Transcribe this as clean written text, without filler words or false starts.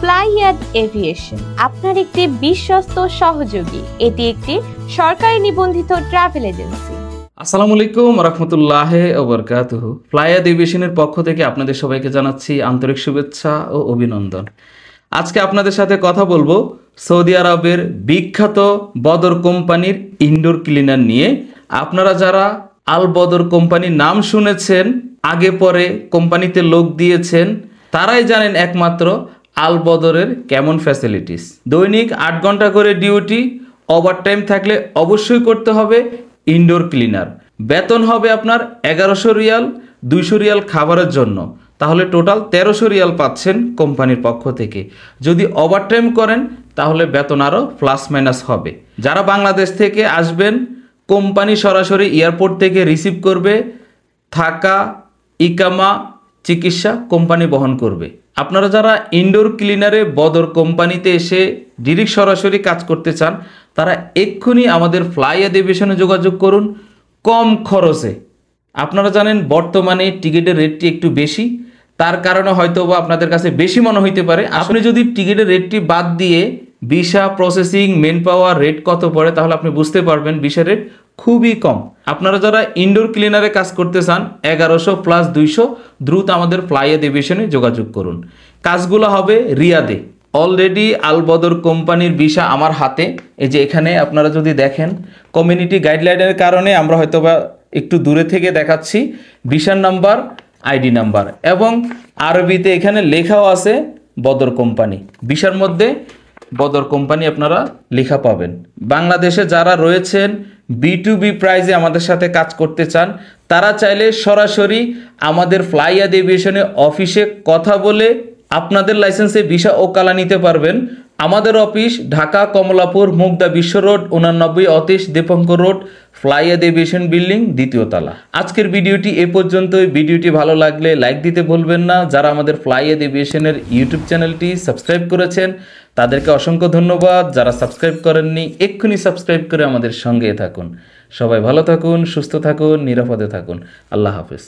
ফ্লাইয়াদ aviation আপনার একটি বিশ্বস্ত সহযোগী। এটি একটি সরকারি নিবন্ধিত ট্রাভেল এজেন্সি। আসসালামু আলাইকুম রাহমাতুল্লাহি ওয়া বারাকাতুহু। ফ্লাইয়াদ এভিয়েশনের পক্ষ থেকে আপনাদের সবাইকে জানাচ্ছি আন্তরিক শুভেচ্ছা ও অভিনন্দন। আজকে আপনাদের সাথে কথা বলবো সৌদি আরবের বিখ্যাত বদর কোম্পানির ইনডোর ক্লিনার নিয়ে। আপনারা যারা আল বদর কোম্পানির নাম শুনেছেন, আগে পরে কোম্পানিতে লোক দিয়েছেন, তারাই জানেন একমাত্র আল বদরের কেমন ফ্যাসিলিটিস। দৈনিক 8 ঘন্টা করে ডিউটি, ওভারটাইম থাকলে অবশ্যই করতে হবে। ইনডোর ক্লিনার বেতন হবে আপনার 1100 রিয়াল, 200 রিয়াল খাবারের জন্য, তাহলে টোটাল 1300 রিয়াল পাচ্ছেন কোম্পানির পক্ষ থেকে। যদি ওভারটাইম করেন তাহলে বেতন আরও প্লাস মাইনাস হবে। যারা বাংলাদেশ থেকে আসবেন, কোম্পানি সরাসরি এয়ারপোর্ট থেকে রিসিভ করবে, থাকা, ইকামা, চিকিৎসা কোম্পানি বহন করবে। আপনারা যারা ইনডোর ক্লিনারে বদর কোম্পানিতে এসে ডিরেক্ট সরাসরি কাজ করতে চান, তারা এক্ষুনি আমাদের ফ্লাইয়াদ এভিয়েশনে যোগাযোগ করুন কম খরচে। আপনারা জানেন বর্তমানে টিকিটের রেটটি একটু বেশি, তার কারণে হয়তো বা আপনাদের কাছে বেশি মনে হইতে পারে। আপনি যদি টিকিটের রেটটি বাদ দিয়ে ভিসা প্রসেসিং, মেন পাওয়ার রেট কত পড়ে, তাহলে আপনি বুঝতে পারবেন ভিসা রেট খুবই কম। আপনারা যারা ইনডোর ক্লিনারে কাজ করতে চান 1100 প্লাস 200, দ্রুত আমাদের ফ্লাইয়াদ এভিয়েশনে যোগাযোগ করুন। কাজগুলো হবে রিয়াদে। অলরেডি আল বদর কোম্পানির ভিসা আমার হাতে। এই যে এখানে আপনারা যদি দেখেন, কমিউনিটি গাইডলাইনের কারণে আমরা হয়তোবা একটু দূরে থেকে দেখাচ্ছি। ভিসার নাম্বার, আইডি নাম্বার এবং আরবিতে এখানে লেখাও আছে বদর কোম্পানি। ভিসার মধ্যে বদর কোম্পানি আপনারা লেখা পাবেন। বাংলাদেশে যারা রয়েছেন B2B প্রাইজে আমাদের সাথে কাজ করতে চান, তারা চাইলে সরাসরি আমাদের ফ্লাইয়াদ এভিয়েশনে অফিসে কথা বলে আপনাদের লাইসেন্সে ভিসা ও কালা নিতে পারবেন। আমাদের office Dhaka Kamalapur Mugda Bishwa road 89-30 Dipankar road, ফ্লাইয়াদ এভিয়েশন বিল্ডিং, 2য় তলা। আজকের ভিডিওটি এ পর্যন্তই। ভিডিওটি ভালো লাগলে লাইক দিতে ভুলবেন না। যারা আমাদের ফ্লাইয়াদ এভিয়েশনের ইউটিউব চ্যানেলটি সাবস্ক্রাইব করেছেন তাদেরকে অসংখ্য ধন্যবাদ। যারা সাবস্ক্রাইব করেননি এক্ষুনি সাবস্ক্রাইব করে আমাদের সঙ্গে থাকুন। সবাই ভালো থাকুন, সুস্থ থাকুন, নিরাপদে থাকুন। আল্লাহ হাফেজ।